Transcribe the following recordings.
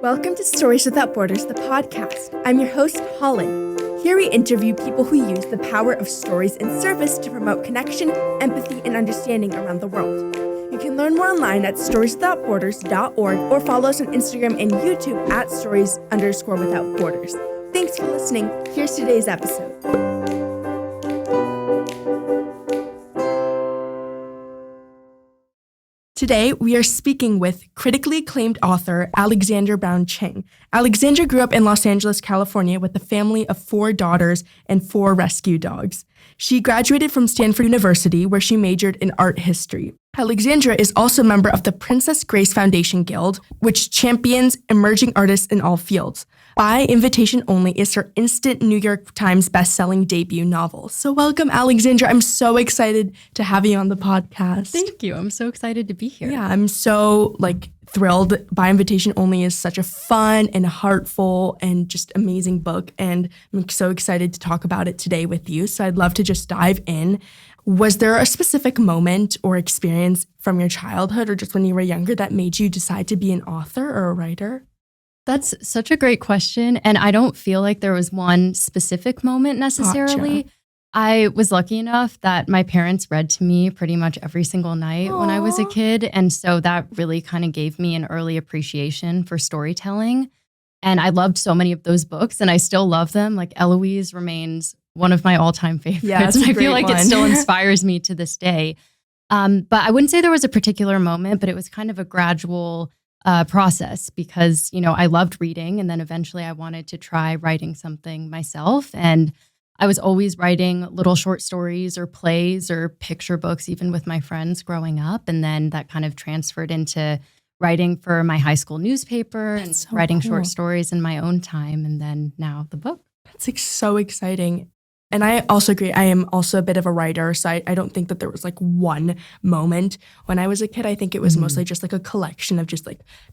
Welcome to Stories Without Borders, the podcast. I'm your host, Holland. Here we interview people who use the power of stories in service to promote connection, empathy, and understanding around the world. You can learn more online at storieswithoutborders.org or follow us on Instagram and YouTube at stories_without-borders. Thanks for listening. Here's today's episode. Today, we are speaking with critically acclaimed author Alexandra Brown Chang. Alexandra grew up in Los Angeles, California with a family of 4 daughters and 4 rescue dogs. She graduated from Stanford University, where she majored in art history. Alexandra is also a member of the Princess Grace Foundation Guild, which champions emerging artists in all fields. By Invitation Only is her instant New York Times bestselling debut novel. So welcome, Alexandra. I'm so excited to have you on the podcast. Thank you. I'm so excited to be here. Yeah, I'm so thrilled. By Invitation Only is such a fun and heartful and just amazing book. And I'm so excited to talk about it today with you. So I'd love to just dive in. Was there a specific moment or experience from your childhood or just when you were younger that made you decide to be an author or a writer? That's such a great question. And I don't feel like there was one specific moment necessarily. Gotcha. I was lucky enough that my parents read to me pretty much every single night when I was a kid. And so that really kind of gave me an early appreciation for storytelling. And I loved so many of those books and I still love them. Like Eloise remains one of my all-time favorites. Yeah, and I feel like it still inspires me to this day. But I wouldn't say there was a particular moment, but it was kind of a gradual process because, I loved reading and then eventually I wanted to try writing something myself. And I was always writing little short stories or plays or picture books, even with my friends growing up. And then that kind of transferred into writing for my high school newspaper and writing short stories in my own time. And then now the book. That's so exciting. And I also agree. I am also a bit of a writer, so I don't think that there was one moment when I was a kid. I think it was mostly just a collection of just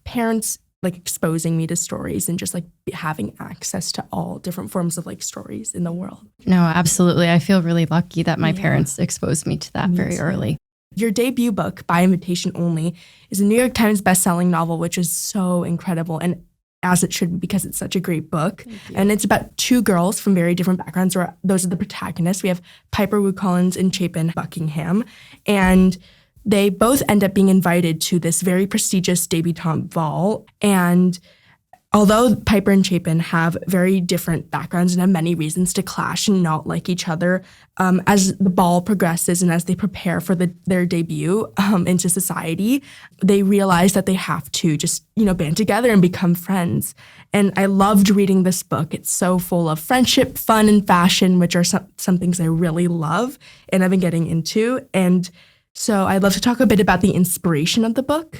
parents exposing me to stories and just having access to all different forms of stories in the world. No, absolutely. I feel really lucky that my parents exposed me to that very early. Your debut book, By Invitation Only, is a New York Times bestselling novel, which is so incredible. And as it should be, because it's such a great book. And it's about 2 girls from very different backgrounds, or those are the protagonists. We have Piper Wu Collins and Chapin Buckingham. And they both end up being invited to this very prestigious debutante ball. And although Piper and Chapin have very different backgrounds and have many reasons to clash and not like each other, as the ball progresses and as they prepare for their debut into society, they realize that they have to just, band together and become friends. And I loved reading this book. It's so full of friendship, fun, and fashion, which are some things I really love and I've been getting into. And so I'd love to talk a bit about the inspiration of the book.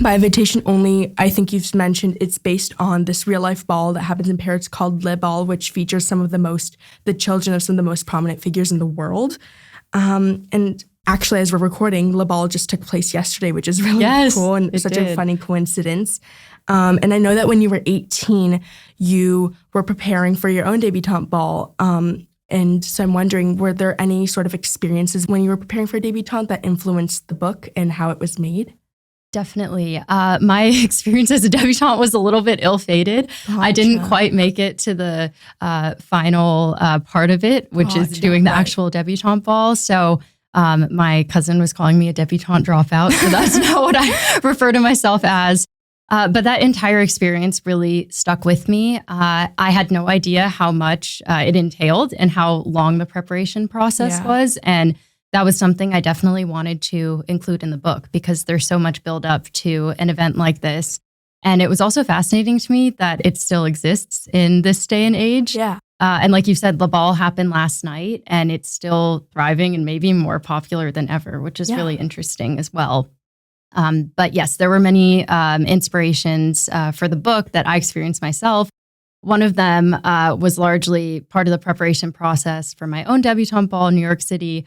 By Invitation Only, I think you've mentioned it's based on this real-life ball that happens in Paris called Le Bal, which features the children of some of the most prominent figures in the world. And actually, as we're recording, Le Bal just took place yesterday, which is really cool and such a funny coincidence. And I know that when you were 18, you were preparing for your own debutante ball. And so I'm wondering, were there any sort of experiences when you were preparing for a debutante that influenced the book and how it was made? Definitely. My experience as a debutante was a little bit ill-fated. Gotcha. I didn't quite make it to the final part of it, which is doing the actual debutante ball. So my cousin was calling me a debutante dropout. So that's not what I refer to myself as. But that entire experience really stuck with me. I had no idea how much it entailed and how long the preparation process was. And that was something I definitely wanted to include in the book because there's so much build up to an event like this. And it was also fascinating to me that it still exists in this day and age. Yeah. And like you said, the ball happened last night and it's still thriving and maybe more popular than ever, which is really interesting as well. But yes, there were many inspirations for the book that I experienced myself. One of them was largely part of the preparation process for my own debutante ball in New York City.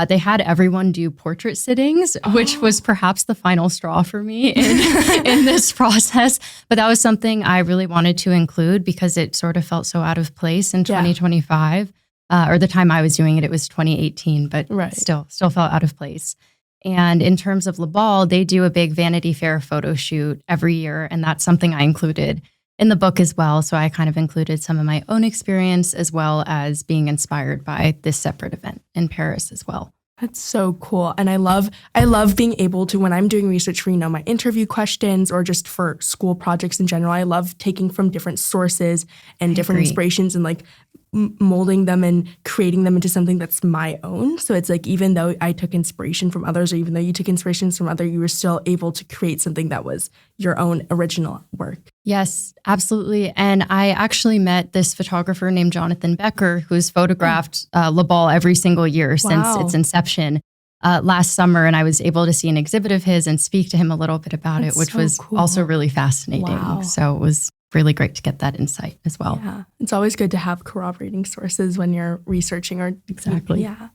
They had everyone do portrait sittings, which was perhaps the final straw for me in this process. But that was something I really wanted to include because it sort of felt so out of place in 2025. Or the time I was doing it, it was 2018, but still felt out of place. And in terms of Le Bal, they do a big Vanity Fair photo shoot every year. And that's something I included in the book as well. So I kind of included some of my own experience as well as being inspired by this separate event in Paris as well. That's so cool. And I love being able to, when I'm doing research for, my interview questions or just for school projects in general, I love taking from different sources and different inspirations and like molding them and creating them into something that's my own. So it's like, even though I took inspiration from others, or even though you took inspirations from others, you were still able to create something that was your own original work. Yes, absolutely. And I actually met this photographer named Jonathan Becker, who's photographed Le Bal every single year since its inception last summer. And I was able to see an exhibit of his and speak to him a little bit about it, which was also really fascinating. Wow. So it was really great to get that insight as well. Yeah, it's always good to have corroborating sources when you're researching or exactly. Yeah.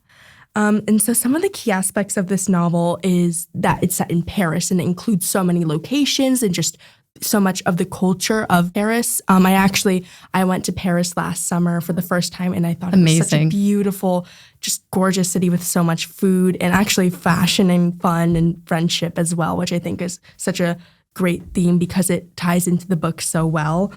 And so some of the key aspects of this novel is that it's set in Paris and it includes so many locations and just so much of the culture of Paris. I went to Paris last summer for the first time and I thought it was such a beautiful, just gorgeous city with so much food and actually fashion and fun and friendship as well, which I think is such a great theme because it ties into the book so well.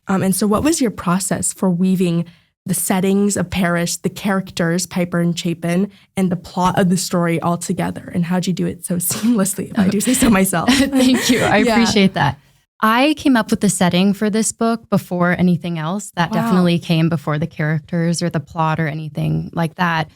And so what was your process for weaving the settings of Paris, the characters, Piper and Chapin, and the plot of the story all together? And how'd you do it so seamlessly, if I do say so myself? Thank you. I appreciate that. I came up with the setting for this book before anything else. That definitely came before the characters or the plot or anything like that.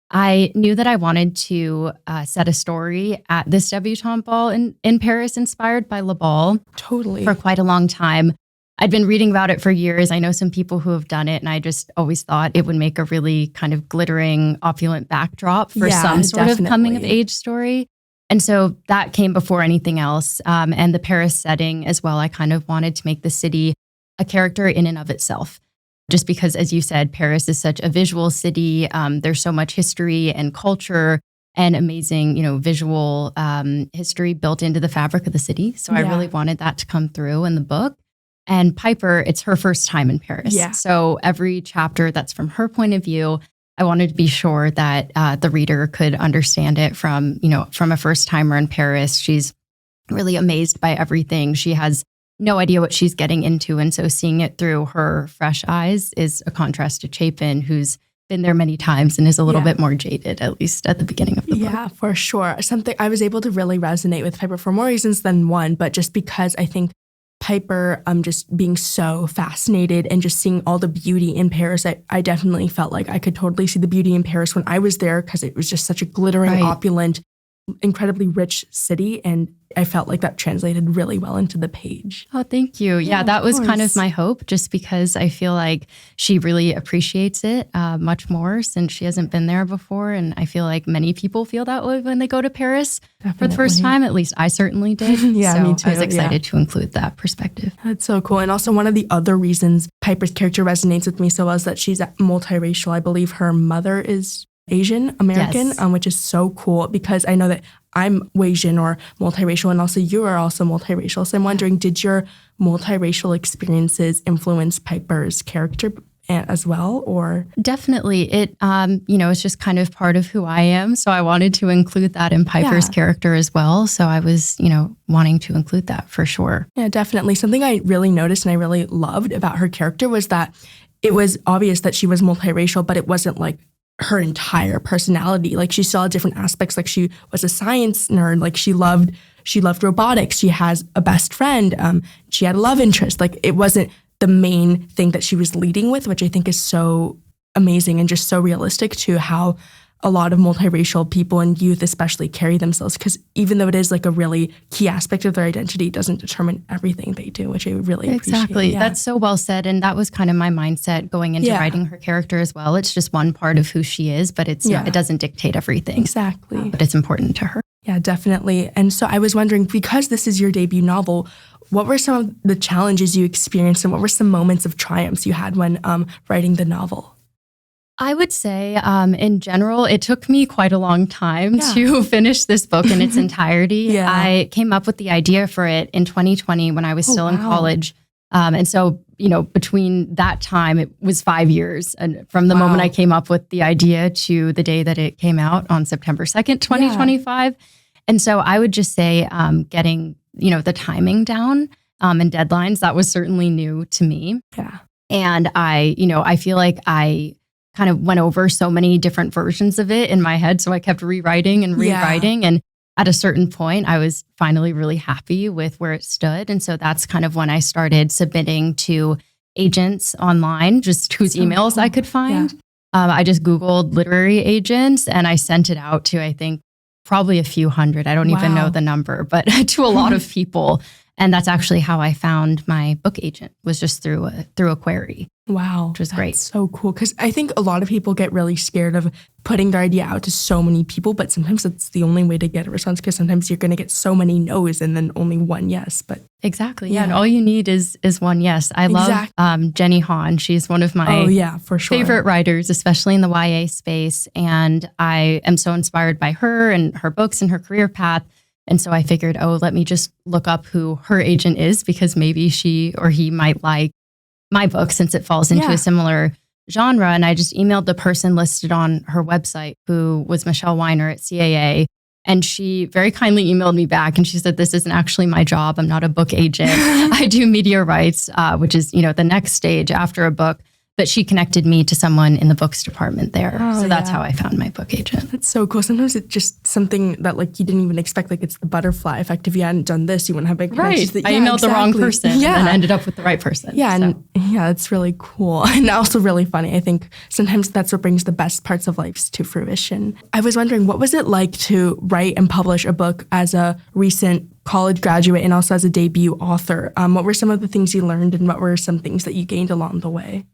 I knew that I wanted to set a story at this debutante ball in Paris, inspired by Le Bal. Totally. For quite a long time. I'd been reading about it for years. I know some people who have done it, and I just always thought it would make a really kind of glittering, opulent backdrop for some sort of coming-of-age story. And so that came before anything else. And the Paris setting as well, I kind of wanted to make the city a character in and of itself. Just because, as you said, Paris is such a visual city. There's so much history and culture and amazing, visual history built into the fabric of the city. So I really wanted that to come through in the book. And Piper, it's her first time in Paris. Yeah. So every chapter that's from her point of view, I wanted to be sure that the reader could understand it from a first timer in Paris. She's really amazed by everything. She has no idea what she's getting into. And so seeing it through her fresh eyes is a contrast to Chapin, who's been there many times and is a little bit more jaded, at least at the beginning of the book. Yeah, for sure. Something I was able to really resonate with Piper for more reasons than one, but just because I think Piper, just being so fascinated and just seeing all the beauty in Paris, I definitely felt like I could totally see the beauty in Paris when I was there because it was just such a glittering, opulent, incredibly rich city. And I felt like that translated really well into the page. Oh, thank you. Yeah, that was kind of my hope, just because I feel like she really appreciates it much more since she hasn't been there before. And I feel like many people feel that way when they go to Paris for the first time. At least I certainly did. Yeah, so me too. I was excited to include that perspective. That's so cool. And also one of the other reasons Piper's character resonates with me so well is that she's multiracial. I believe her mother is Asian American, which is so cool because I know that I'm Asian or multiracial, and also you are also multiracial. So I'm wondering, did your multiracial experiences influence Piper's character as well, or? Definitely. It, it's just kind of part of who I am. So I wanted to include that in Piper's character as well. So I was, wanting to include that for sure. Yeah, definitely. Something I really noticed and I really loved about her character was that it was obvious that she was multiracial, but it wasn't like her entire personality. Like she saw different aspects. Like she was a science nerd. Like she loved robotics. She has a best friend. She had a love interest. Like it wasn't the main thing that she was leading with, which I think is so amazing and just so realistic to how a lot of multiracial people and youth especially carry themselves. Because even though it is like a really key aspect of their identity, it doesn't determine everything they do, which I really appreciate. Exactly. Yeah. That's so well said. And that was kind of my mindset going into writing her character as well. It's just one part of who she is, but it doesn't dictate everything. Exactly. But it's important to her. Yeah, definitely. And so I was wondering, because this is your debut novel, what were some of the challenges you experienced and what were some moments of triumphs you had when writing the novel? I would say, in general, it took me quite a long time to finish this book in its entirety. I came up with the idea for it in 2020 when I was still in college. And so, between that time, it was 5 years. And from the moment I came up with the idea to the day that it came out on September 2nd, 2025. And so I would just say getting, the timing down and deadlines, that was certainly new to me. Yeah. And I feel like I kind of went over so many different versions of it in my head. So I kept rewriting and rewriting. And at a certain point, I was finally really happy with where it stood. And so that's kind of when I started submitting to agents online, just whose emails I could find. Yeah. I just Googled literary agents and I sent it out to, I think, probably a few hundred. I don't even know the number, but to a lot of people. And that's actually how I found my book agent, was just through a query. Wow. Which was great. So cool. Because I think a lot of people get really scared of putting their idea out to so many people, but sometimes it's the only way to get a response, because sometimes you're going to get so many no's and then only one yes. But exactly. Yeah. And all you need is one yes. I love Jenny Han. She's one of my favorite writers, especially in the YA space. And I am so inspired by her and her books and her career path. And so I figured, let me just look up who her agent is, because maybe she or he might like my book since it falls into a similar genre. And I just emailed the person listed on her website, who was Michelle Weiner at CAA. And she very kindly emailed me back and she said, this isn't actually my job. I'm not a book agent. I do media rights, which is, the next stage after a book. But she connected me to someone in the books department there. So that's how I found my book agent. That's so cool. Sometimes it's just something that you didn't even expect. It's the butterfly effect. If you hadn't done this, you wouldn't have been right. I emailed the wrong person and then ended up with the right person. Yeah, and it's really cool. And also really funny. I think sometimes that's what brings the best parts of life to fruition. I was wondering, what was it like to write and publish a book as a recent college graduate and also as a debut author? What were some of the things you learned and what were some things that you gained along the way?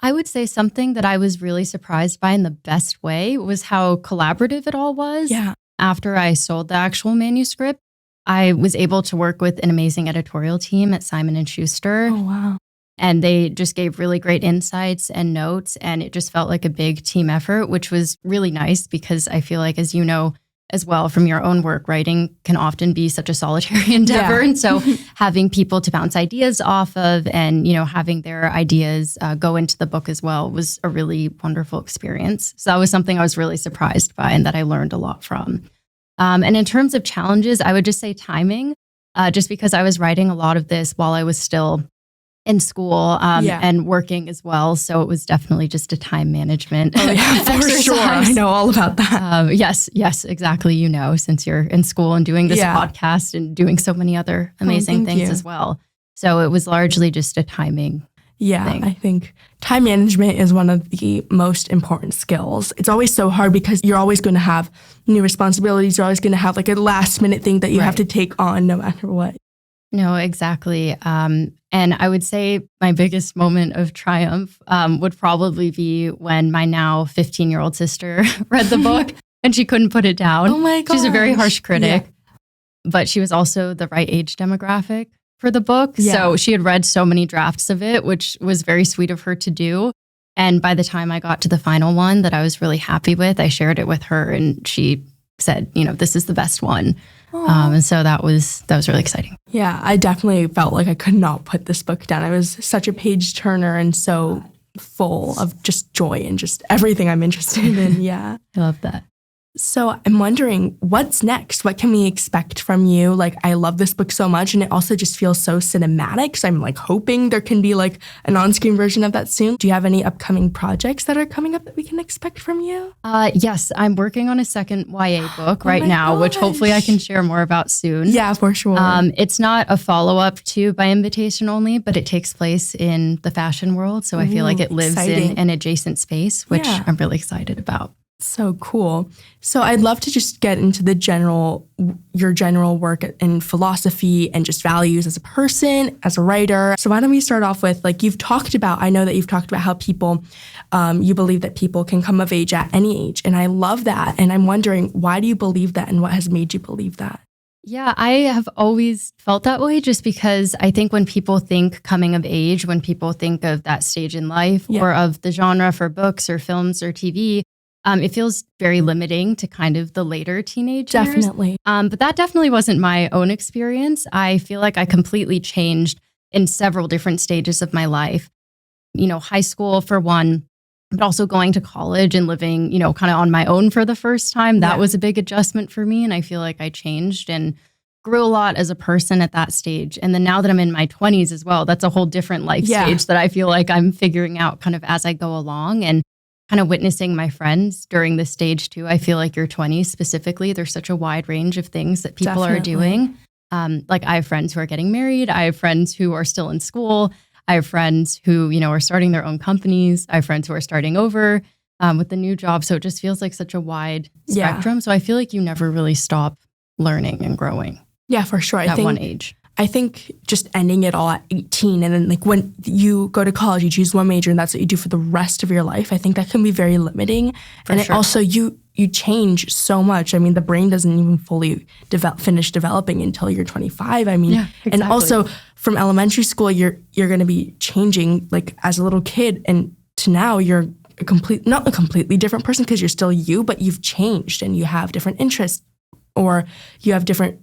I would say something that I was really surprised by in the best way was how collaborative it all was. Yeah. After I sold the actual manuscript, I was able to work with an amazing editorial team at Simon & Schuster. Oh, wow. And they just gave really great insights and notes. And it just felt like a big team effort, which was really nice because I feel like, as you know, as well from your own work, writing can often be such a solitary endeavor. Yeah. And so having people to bounce ideas off of and, having their ideas go into the book as well was a really wonderful experience. So that was something I was really surprised by and that I learned a lot from. And in terms of challenges, I would just say timing, just because I was writing a lot of this while I was still in school and working as well. So it was definitely just a time management. Oh, yeah, for sure. I know all about that. Yes, since since you're in school and doing this podcast and doing so many other amazing things as well. So it was largely just a timing thing. I think time management is one of the most important skills. It's always so hard because you're always going to have new responsibilities. You're always going to have a last minute thing that you have to take on no matter what. No, exactly. And I would say my biggest moment of triumph would probably be when my now 15-year-old sister read the book and she couldn't put it down. Oh my gosh. She's a very harsh critic, but she was also the right age demographic for the book. Yeah. So she had read so many drafts of it, which was very sweet of her to do. And by the time I got to the final one that I was really happy with, I shared it with her and she said, this is the best one. And so that was really exciting. Yeah, I definitely felt like I could not put this book down. I was such a page turner and so full of just joy and just everything I'm interested in. Yeah. I love that. So I'm wondering, what's next? What can we expect from you? I love this book so much, and it also just feels so cinematic. So I'm hoping there can be an on-screen version of that soon. Do you have any upcoming projects that are coming up that we can expect from you? Yes, I'm working on a second YA book right now, which hopefully I can share more about soon. Yeah, for sure. It's not a follow-up to By Invitation Only, but it takes place in the fashion world. So I feel like it lives in an adjacent space, which I'm really excited about. So cool. So I'd love to just get into your general work in philosophy and just values as a person, as a writer. So why don't we start off with, I know that you've talked about how people, you believe that people can come of age at any age. And I love that. And I'm wondering, why do you believe that and what has made you believe that? Yeah, I have always felt that way just because I think when people think coming of age, when people think of that stage in life or of the genre for books or films or TV, it feels very limiting to kind of the later teenage years. Definitely. But that definitely wasn't my own experience. I feel like I completely changed in several different stages of my life. High school, for one, But also going to college and living, kind of on my own for the first time, that was a big adjustment for me. And I feel like I changed and grew a lot as a person at that stage. And then now that I'm in my 20s as well, that's a whole different life stage that I feel like I'm figuring out kind of as I go along, and kind of witnessing my friends during this stage too. I feel like your 20s specifically, there's such a wide range of things that people are doing. Like I have friends who are getting married. I have friends who are still in school. I have friends who, are starting their own companies. I have friends who are starting over with the new job. So it just feels like such a wide spectrum. So I feel like you never really stop learning and growing. Yeah, for sure. At one age. I think just ending it all at 18, and then like when you go to college, you choose one major and that's what you do for the rest of your life. I think that can be very limiting. It also, you change so much. I mean, the brain doesn't even fully finish developing until you're 25. I mean, exactly. And also from elementary school, you're going to be changing like as a little kid, and to now you're not a completely different person because you're still you, but you've changed and you have different interests. Or you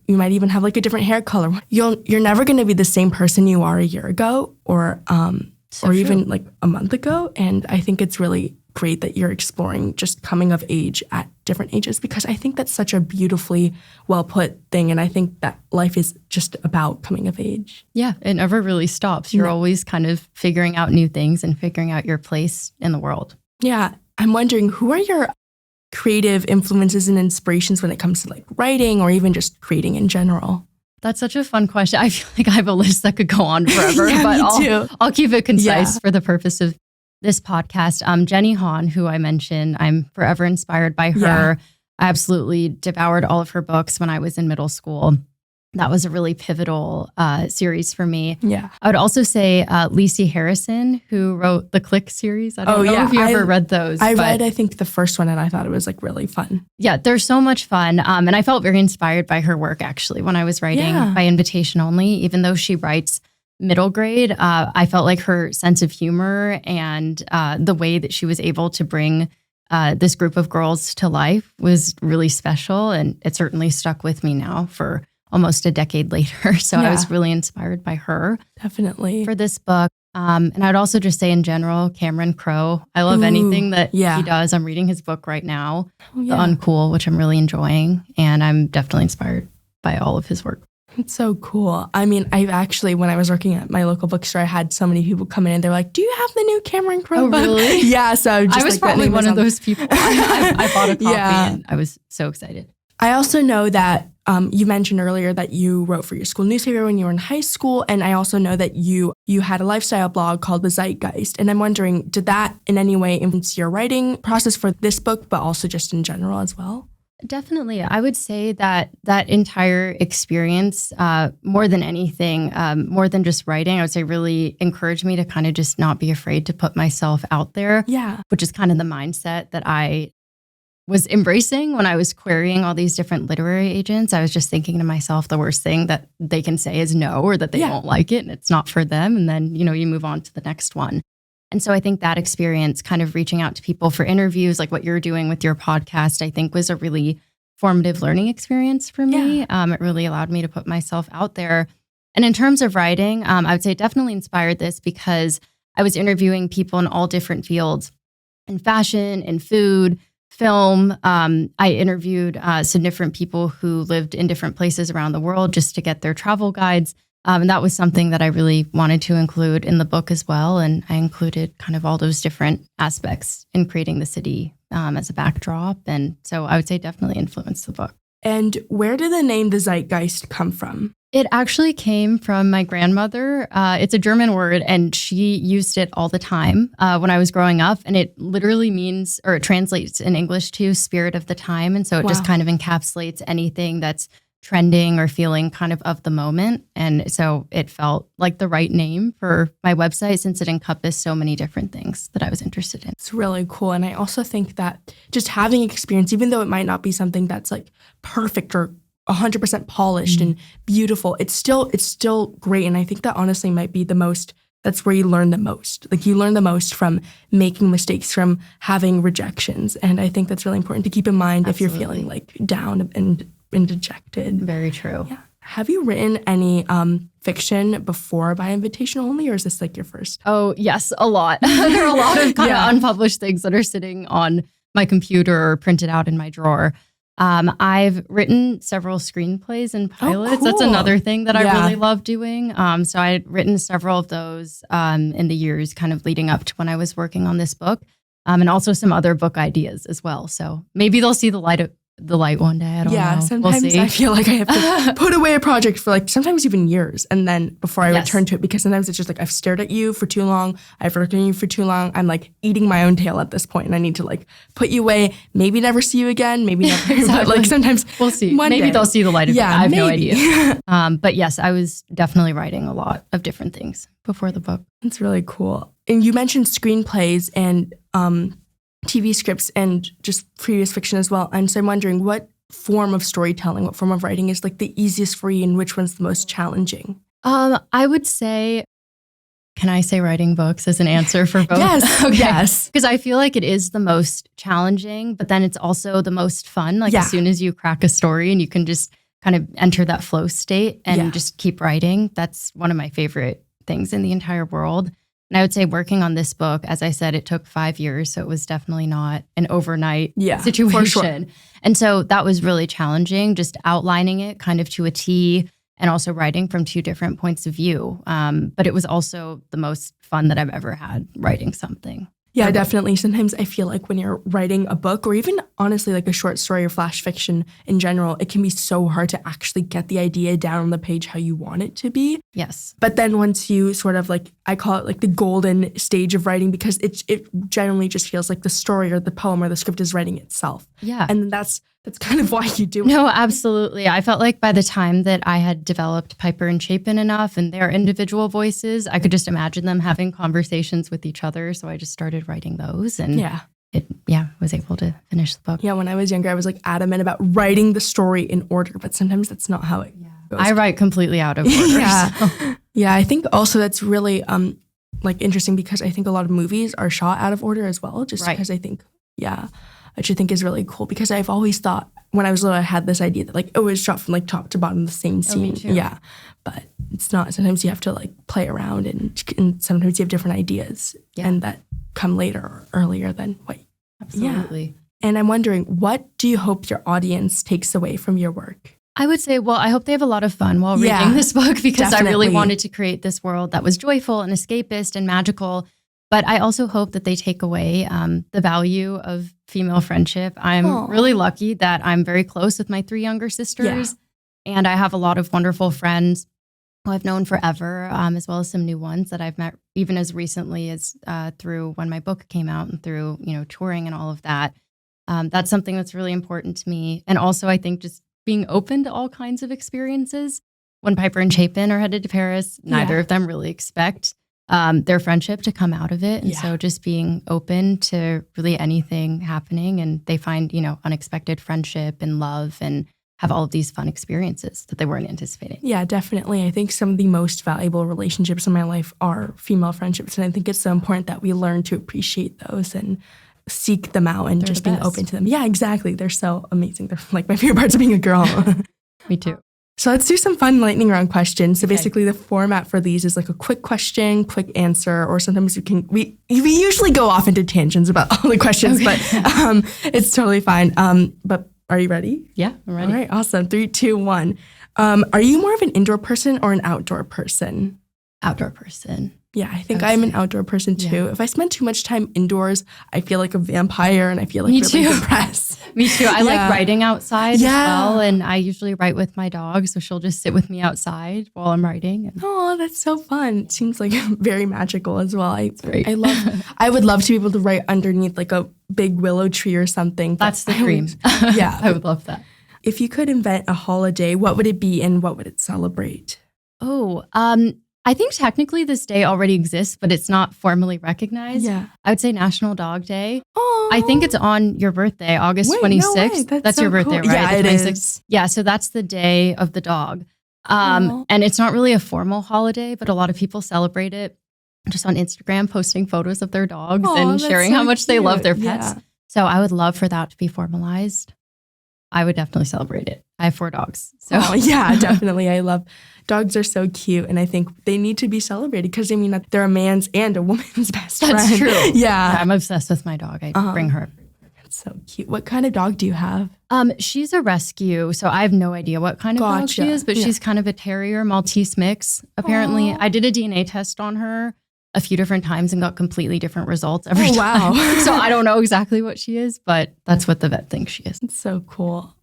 might even have like a different hair color. You're never going to be the same person you are a year ago or even like a month ago. And I think it's really great that you're exploring just coming of age at different ages, because I think that's such a beautifully well put thing. And I think that life is just about coming of age. Yeah, it never really stops. You're always kind of figuring out new things and figuring out your place in the world. Yeah. I'm wondering, who are your creative influences and inspirations when it comes to like writing or even just creating in general? That's such a fun question. I feel like I have a list that could go on forever, but I'll keep it concise for the purpose of this podcast. Jenny Han, who I mentioned, I'm forever inspired by her. Yeah. I absolutely devoured all of her books when I was in middle school. That was a really pivotal series for me. Yeah. I would also say Lacey Harrison, who wrote the Click series. I don't know if you ever read those. I read, I think, the first one, and I thought it was like really fun. Yeah, they're so much fun. And I felt very inspired by her work, actually, when I was writing by invitation only. Even though she writes middle grade, I felt like her sense of humor and the way that she was able to bring this group of girls to life was really special. And it certainly stuck with me now for almost a decade later. So I was really inspired by her. Definitely. For this book. And I would also just say in general, Cameron Crowe. I love anything that he does. I'm reading his book right now, The Uncool, which I'm really enjoying. And I'm definitely inspired by all of his work. It's so cool. I mean, I've actually, when I was working at my local bookstore, I had so many people come in and they're like, do you have the new Cameron Crowe book? Really? Yeah. So I was probably one of those people. I bought a copy and I was so excited. I also know that you mentioned earlier that you wrote for your school newspaper when you were in high school. And I also know that you had a lifestyle blog called The Zeitgeist. And I'm wondering, did that in any way influence your writing process for this book, but also just in general as well? Definitely. I would say that entire experience, more than anything, more than just writing, I would say really encouraged me to kind of just not be afraid to put myself out there. Yeah. Which is kind of the mindset that I was embracing when I was querying all these different literary agents. I was just thinking to myself, the worst thing that they can say is no, or that they won't like it and it's not for them. And then, you move on to the next one. And so I think that experience, kind of reaching out to people for interviews, like what you're doing with your podcast, I think was a really formative learning experience for me. It really allowed me to put myself out there. And in terms of writing, I would say it definitely inspired this because I was interviewing people in all different fields, in fashion, in food, film. I interviewed some different people who lived in different places around the world just to get their travel guides. And that was something that I really wanted to include in the book as well. And I included kind of all those different aspects in creating the city as a backdrop. And so I would say definitely influenced the book. And where did the name The Zeitgeist come from? It actually came from my grandmother. It's a German word, and she used it all the time when I was growing up. And it literally means, or it translates in English to spirit of the time. And so it just kind of encapsulates anything that's trending or feeling kind of the moment. And so it felt like the right name for my website since it encompassed so many different things that I was interested in. It's really cool. And I also think that just having experience, even though it might not be something that's like perfect or 100% polished and beautiful, it's still great. And I think that honestly might be that's where you learn the most. Like you learn the most from making mistakes, from having rejections. And I think that's really important to keep in mind if you're feeling like down and dejected. Very true. Yeah. Have you written any fiction before by invitation only, or is this like your first? Oh, yes, a lot. There are a lot of kind of unpublished things that are sitting on my computer or printed out in my drawer. I've written several screenplays and pilots. Cool. That's another thing that I really love doing. So I had written several of those in the years kind of leading up to when I was working on this book, and also some other book ideas as well. So maybe they'll see the light one day. I don't know. Sometimes we'll see. I feel like I have to put away a project for like sometimes even years, and then before I return to it, because sometimes it's just like I've stared at you for too long, I've worked on you for too long. I'm like eating my own tail at this point, and I need to like put you away. Maybe never see you again. Maybe never. Exactly. But like sometimes we'll see. Maybe they'll see the light of day. I have no idea. no idea. But yes, I was definitely writing a lot of different things before the book. It's really cool. And you mentioned screenplays and TV scripts and just previous fiction as well. And so I'm wondering what form of storytelling, what form of writing is like the easiest for you and which one's the most challenging? I would say, can I say writing books as an answer for both? Yes. Okay. Yes. Because I feel like it is the most challenging, but then it's also the most fun. Like as soon as you crack a story and you can just kind of enter that flow state and just keep writing, that's one of my favorite things in the entire world. And I would say working on this book, as I said, it took 5 years. So it was definitely not an overnight situation. For sure. And so that was really challenging, just outlining it kind of to a T and also writing from two different points of view. But it was also the most fun that I've ever had writing something. Yeah, definitely. Sometimes I feel like when you're writing a book or even honestly like a short story or flash fiction in general, it can be so hard to actually get the idea down on the page how you want it to be. Yes. But then once you sort of like, I call it like the golden stage of writing because it generally just feels like the story or the poem or the script is writing itself. Yeah. And that's kind of why you do it. No, absolutely. I felt like by the time that I had developed Piper and Chapin enough and their individual voices, I could just imagine them having conversations with each other. So I just started writing those and was able to finish the book. Yeah, when I was younger, I was like adamant about writing the story in order, but sometimes that's not how it goes. I write completely out of order. Yeah, I think also that's really like interesting because I think a lot of movies are shot out of order as well, just because I think, which I think is really cool because I've always thought when I was little, I had this idea that like it was shot from like top to bottom the same scene. Me too. Yeah, but it's not. Sometimes you have to like play around and sometimes you have different ideas and that come later or earlier than what. Absolutely. Yeah. And I'm wondering, what do you hope your audience takes away from your work? I would say, well, I hope they have a lot of fun while reading this book because I really wanted to create this world that was joyful and escapist and magical. But I also hope that they take away the value of female friendship. I'm really lucky that I'm very close with my 3 younger sisters. And I have a lot of wonderful friends who I've known forever, as well as some new ones that I've met even as recently as through when my book came out and through, touring and all of that. That's something that's really important to me. And also, I think just being open to all kinds of experiences. When Piper and Chapin are headed to Paris, neither of them really expect their friendship to come out of it. And so just being open to really anything happening and they find, unexpected friendship and love and have all of these fun experiences that they weren't anticipating. Yeah, definitely. I think some of the most valuable relationships in my life are female friendships. And I think it's so important that we learn to appreciate those and seek them out and just being open to them. Yeah, exactly. They're so amazing. They're like my favorite parts of being a girl. Me too. So let's do some fun lightning round questions. So basically the format for these is like a quick question, quick answer, or sometimes we usually go off into tangents about all the questions, but it's totally fine. But are you ready? Yeah, I'm ready. All right, awesome. 3, 2, 1. Are you more of an indoor person or an outdoor person? Outdoor person. Yeah, I think I'm an outdoor person too. If I spend too much time indoors, I feel like a vampire and I feel like really depressed. Me too. I like writing outside as well. And I usually write with my dog. So she'll just sit with me outside while I'm writing. Oh, that's so fun. It seems like very magical as well. Great. I would love to be able to write underneath like a big willow tree or something. That's the dream. Yeah. I would love that. If you could invent a holiday, what would it be and what would it celebrate? Oh, I think technically this day already exists, but it's not formally recognized. Yeah. I would say National Dog Day. Oh. I think it's on your birthday, August 26th. No way. That's so your birthday, cool. right? Yeah, it is. Yeah, so that's the day of the dog. And it's not really a formal holiday, but a lot of people celebrate it just on Instagram, posting photos of their dogs and sharing how much they love their pets. Yeah. So I would love for that to be formalized. I would definitely celebrate it. I have 4 dogs. So Oh, yeah, definitely. I love dogs are so cute. And I think they need to be celebrated because, I mean, they're a man's and a woman's best friend. that's true. Yeah. I'm obsessed with my dog. I bring her. That's so cute. What kind of dog do you have? She's a rescue, so I have no idea what kind of dog she is, but she's kind of a terrier Maltese mix, apparently. Aww. I did a DNA test on her a few different times and got completely different results every time. Wow. So I don't know exactly what she is, but that's what the vet thinks she is. It's so cool.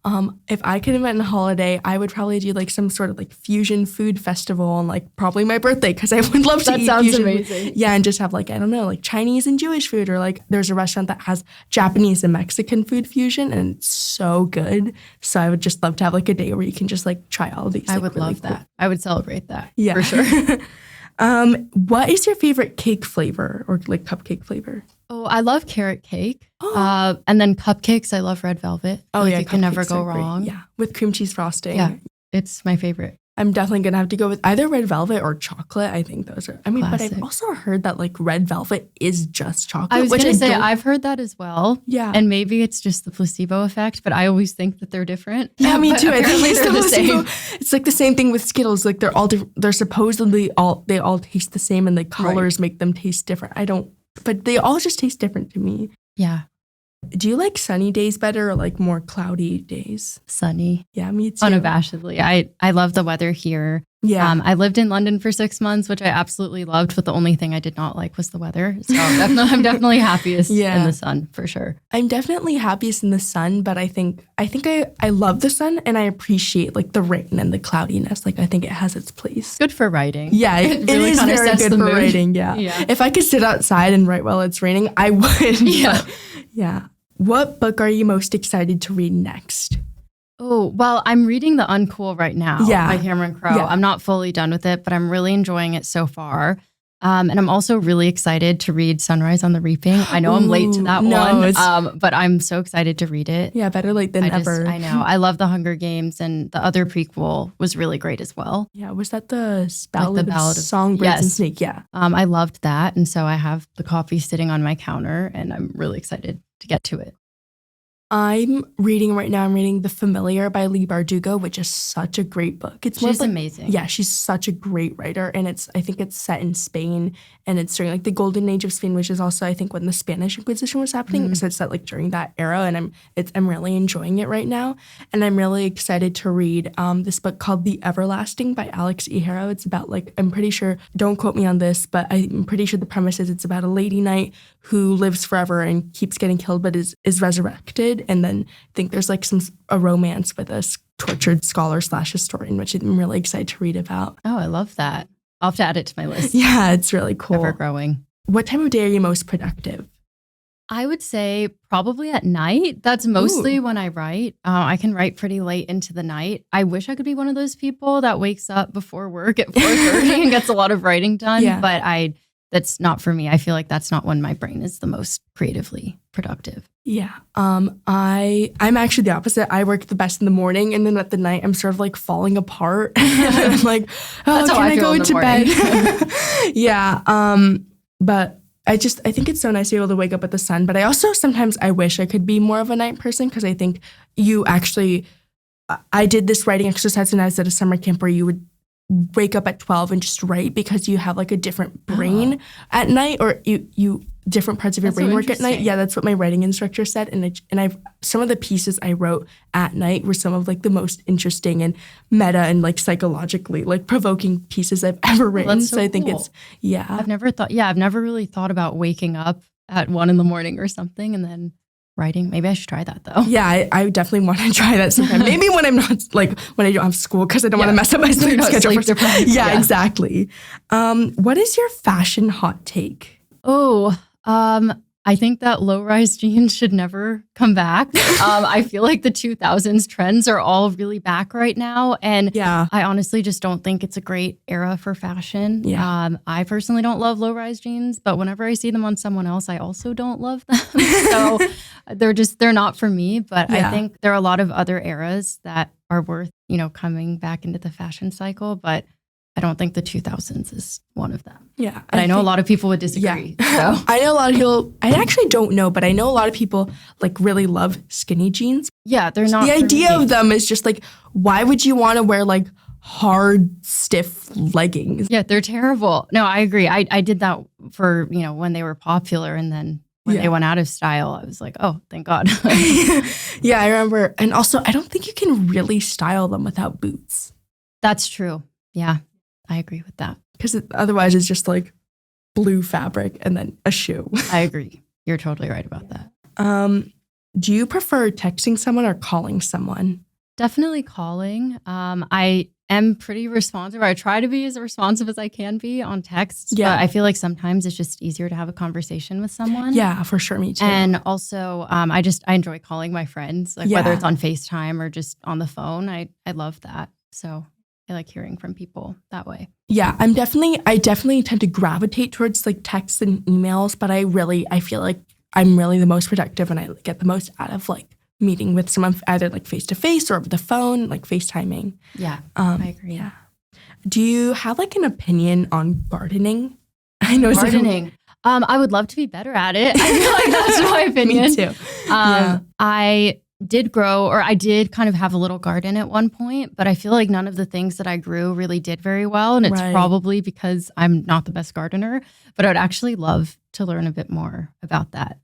If I could invent a holiday, I would probably do like some sort of like fusion food festival on like probably my birthday because I would love to eat sounds fusion amazing. food. Yeah, and just have like, I don't know, like Chinese and Jewish food, or like there's a restaurant that has Japanese and Mexican food fusion and it's so good. So I would just love to have like a day where you can just like try all these. I like, would really love cool. that. I would celebrate that. Yeah. For sure. What is your favorite cake flavor or like cupcake flavor? Oh, I love carrot cake. And then cupcakes, I love red velvet. Oh, yeah. You can never cupcakes go are great. wrong. Yeah. With cream cheese frosting. Yeah. It's my favorite. I'm definitely going to have to go with either red velvet or chocolate. I think those are, I mean, Classic. but I've also heard that like red velvet is just chocolate. I was which going to say, don't- I've heard that as well. Yeah. And maybe it's just the placebo effect, but I always think that they're different. Yeah, me But too. I think apparently it's they're the placebo. same. It's like the same thing with Skittles. Like they're all different. They're supposedly they all taste the same and the colors make them taste different. But they all just taste different to me. Yeah. Do you like sunny days better or like more cloudy days? Sunny. Yeah, me too. Unabashedly. I love the weather here. Yeah. I lived in London for 6 months, which I absolutely loved, but the only thing I did not like was the weather. So I'm definitely happiest in the sun for sure. I'm definitely happiest in the sun, but I think I love the sun and I appreciate like the rain and the cloudiness. Like I think it has its place. Good for writing. Yeah, it really is kinda very sets good the for mood. writing. Yeah. Yeah. If I could sit outside and write while it's raining, I would. Yeah. But, yeah. What book are you most excited to read next? Oh, well, I'm reading The Uncool right now by Cameron Crowe. Yeah. I'm not fully done with it, but I'm really enjoying it so far. And I'm also really excited to read Sunrise on the Reaping. I know I'm late to that one, but I'm so excited to read it. Yeah, better late than never. I know. I love The Hunger Games, and the other prequel was really great as well. Yeah, was that the Ballad of Songbirds yes. and Snake? Yeah. I loved that. And so I have the copy sitting on my counter, and I'm really excited to get to it. I'm reading The Familiar by Leigh Bardugo, which is such a great book. She's amazing. Yeah, she's such a great writer. And I think it's set in Spain and it's during like the golden age of Spain, which is also, I think, when the Spanish Inquisition was happening. Mm-hmm. So it's set like during that era. And I'm really enjoying it right now. And I'm really excited to read this book called The Everlasting by Alex E. Harrow. It's about like, I'm pretty sure, don't quote me on this, but I'm pretty sure the premise is it's about a lady knight who lives forever and keeps getting killed, but is resurrected. And then I think there's like a romance with a tortured scholar / historian, which I'm really excited to read about. Oh, I love that. I'll have to add it to my list. Yeah, it's really cool. Ever growing. What time of day are you most productive? I would say probably at night. That's mostly when I write. I can write pretty late into the night. I wish I could be one of those people that wakes up before work at 4:30 and gets a lot of writing done. Yeah. But that's not for me. I feel like that's not when my brain is the most creatively productive. Yeah. I'm actually the opposite. I work the best in the morning, and then at the night I'm sort of like falling apart. And I'm like, oh, can I go into bed? Yeah. But I think it's so nice to be able to wake up with the sun. But I also sometimes I wish I could be more of a night person, because I think I did this writing exercise when I was at a summer camp where you would wake up at 12 and just write, because you have like a different brain at night, or you different parts of your brain work at night. Yeah, that's what my writing instructor said. And some of the pieces I wrote at night were some of like the most interesting and meta and like psychologically like provoking pieces I've ever written. So I think cool. it's I've never really thought about waking up at 1 a.m. or something and then writing. Maybe I should try that though. Yeah, I definitely want to try that sometime. Maybe when I'm not when I don't have school, because I don't want to mess up my sleep schedule. Yeah, exactly. What is your fashion hot take? I think that low-rise jeans should never come back. I feel like the 2000s trends are all really back right now. And I honestly just don't think it's a great era for fashion. Yeah. I personally don't love low-rise jeans, but whenever I see them on someone else, I also don't love them. So they're not for me. But I think there are a lot of other eras that are worth, coming back into the fashion cycle. But I don't think the 2000s is one of them. Yeah. But I know a lot of people would disagree. Yeah. So. I know a lot of people, I actually don't know, but I know a lot of people like really love skinny jeans. Yeah, they're not. The idea of them is just like, why would you want to wear like hard, stiff leggings? Yeah, they're terrible. No, I agree. I did that for, when they were popular, and then when they went out of style, I was like, oh, thank God. Yeah, I remember. And also, I don't think you can really style them without boots. That's true. Yeah, I agree with that. Because otherwise it's just like blue fabric and then a shoe. I agree. You're totally right about that. Do you prefer texting someone or calling someone? Definitely calling. I am pretty responsive. I try to be as responsive as I can be on texts. Yeah. But I feel like sometimes it's just easier to have a conversation with someone. Yeah, for sure. Me too. And also, I enjoy calling my friends, like whether it's on FaceTime or just on the phone. I love that. So I like hearing from people that way. Yeah, I definitely tend to gravitate towards like texts and emails, but I feel like I'm really the most productive and I get the most out of like meeting with someone either like face to face or over the phone, like FaceTiming. Yeah, I agree. Yeah. Do you have like an opinion on gardening? I know gardening. I would love to be better at it. I feel like that's my opinion. Me too. I did grow, or I did kind of have a little garden at one point, but I feel like none of the things that I grew really did very well. And it's probably because I'm not the best gardener, but I would actually love to learn a bit more about that.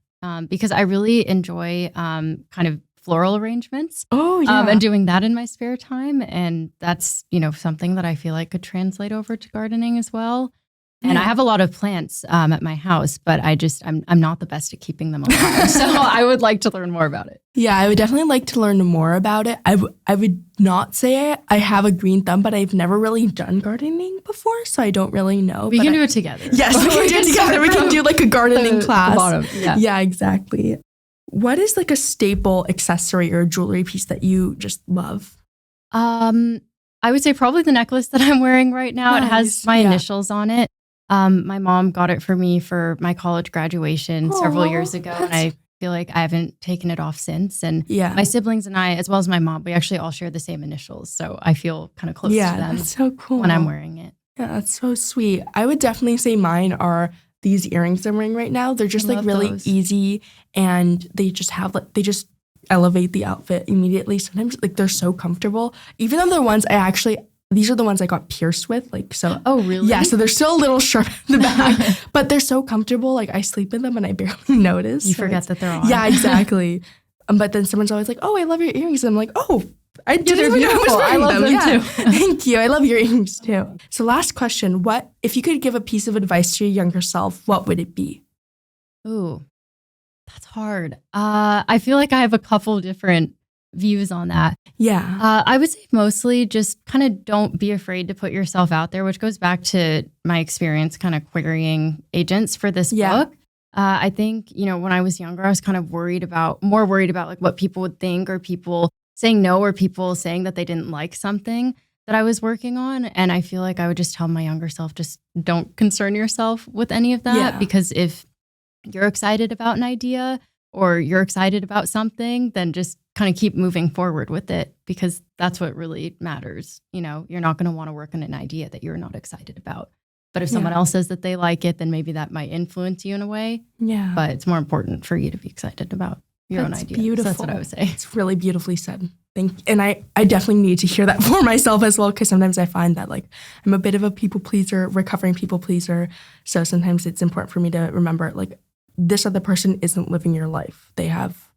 Because I really enjoy kind of floral arrangements. Oh, yeah. And doing that in my spare time. And that's, something that I feel like could translate over to gardening as well. And I have a lot of plants at my house, but I'm not the best at keeping them alive. So I would like to learn more about it. Yeah, I would definitely like to learn more about it. I would not say I have a green thumb, but I've never really done gardening before, so I don't really know. We can do it together. Yes, we can do it together. We can do like a gardening class. The bottom. Yeah, exactly. What is like a staple accessory or jewelry piece that you just love? I would say probably the necklace that I'm wearing right now. Nice. It has my initials on it. My mom got it for me for my college graduation several years ago, and I feel like I haven't taken it off since. And my siblings and I, as well as my mom, we actually all share the same initials, so I feel kind of close to them. That's so cool when I'm wearing it. Yeah, that's so sweet. I would definitely say mine are these earrings I'm wearing right now. They're just like really easy, and they just elevate the outfit immediately. Sometimes like they're so comfortable, even though they're ones these are the ones I got pierced with, like, so. Oh, really? Yeah, so they're still a little sharp in the back, but they're so comfortable. Like, I sleep in them and I barely notice. You forget that they're on. Yeah, exactly. But then someone's always like, oh, I love your earrings. And I'm like, oh, I didn't even know I was wearing them. Yeah. Thank you. I love your earrings too. So last question, if you could give a piece of advice to your younger self, what would it be? Ooh, that's hard. I feel like I have a couple different views on that. Yeah. I would say mostly just kind of don't be afraid to put yourself out there, which goes back to my experience kind of querying agents for this book. I think, when I was younger, I was kind of more worried about like what people would think, or people saying no, or people saying that they didn't like something that I was working on. And I feel like I would just tell my younger self, just don't concern yourself with any of that, because if you're excited about an idea or you're excited about something, then just kind of keep moving forward with it, because that's what really matters. You're not going to want to work on an idea that you're not excited about. But if someone else says that they like it, then maybe that might influence you in a way. Yeah. But it's more important for you to be excited about your own idea. Beautiful. So that's what I would say. It's really beautifully said. Thank you. And I definitely need to hear that for myself as well, because sometimes I find that like I'm a bit of a people pleaser, recovering people pleaser. So sometimes it's important for me to remember like this other person isn't living your life. They have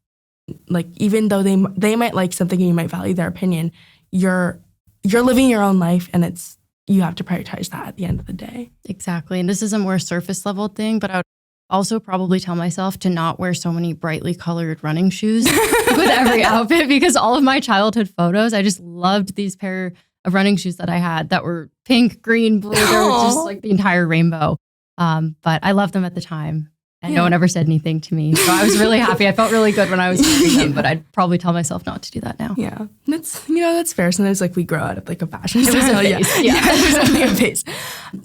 like, even though they might like something and you might value their opinion, you're living your own life, and you have to prioritize that at the end of the day. Exactly. And this is a more surface level thing, but I would also probably tell myself to not wear so many brightly colored running shoes with every outfit, because all of my childhood photos, I just loved these pair of running shoes that I had that were pink, green, blue. They were just like the entire rainbow. But I loved them at the time. And no one ever said anything to me. So I was really happy. I felt really good when I was wearing them, but I'd probably tell myself not to do that now. Yeah. That's fair. Sometimes like we grow out of like a fashion style. It was a phase. Yeah. It was definitely a phase.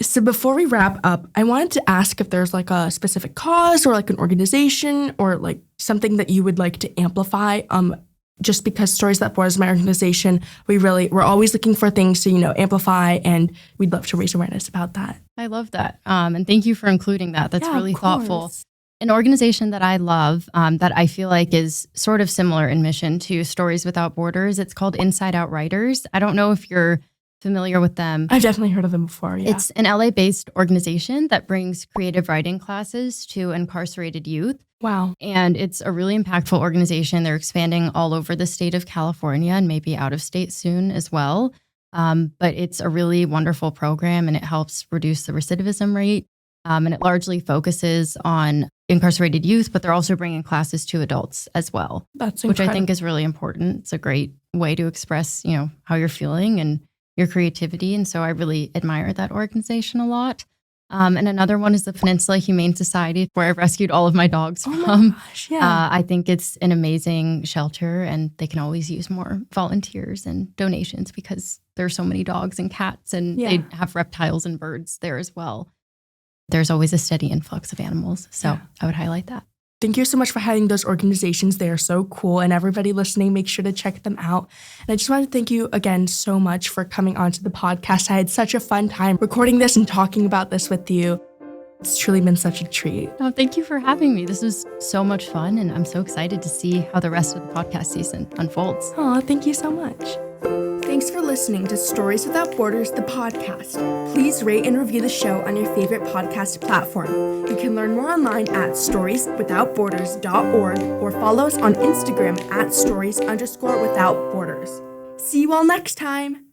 So before we wrap up, I wanted to ask if there's like a specific cause or like an organization or like something that you would like to amplify just because Stories Without Borders is my organization, we're always looking for things to, amplify, and we'd love to raise awareness about that. I love that. And thank you for including that. That's really thoughtful. An organization that I love that I feel like is sort of similar in mission to Stories Without Borders, it's called Inside Out Writers. I don't know if you're familiar with them. I've definitely heard of them before, yeah. It's an LA-based organization that brings creative writing classes to incarcerated youth. Wow. And it's a really impactful organization. They're expanding all over the state of California and maybe out of state soon as well. But it's a really wonderful program, and it helps reduce the recidivism rate. And it largely focuses on incarcerated youth, but they're also bringing classes to adults as well. That's incredible. Which I think is really important. It's a great way to express, how you're feeling and your creativity. And so I really admire that organization a lot. And another one is the Peninsula Humane Society, where I've rescued all of my dogs from. Oh my gosh, yeah. I think it's an amazing shelter, and they can always use more volunteers and donations because there are so many dogs and cats, and they have reptiles and birds there as well. There's always a steady influx of animals. So I would highlight that. Thank you so much for having those organizations. They are so cool. And everybody listening, make sure to check them out. And I just want to thank you again so much for coming onto the podcast. I had such a fun time recording this and talking about this with you. It's truly been such a treat. Oh, thank you for having me. This was so much fun, and I'm so excited to see how the rest of the podcast season unfolds. Oh, thank you so much. Thanks for listening to Stories Without Borders, the podcast. Please rate and review the show on your favorite podcast platform. You can learn more online at storieswithoutborders.org or follow us on Instagram at stories_without borders. See you all next time.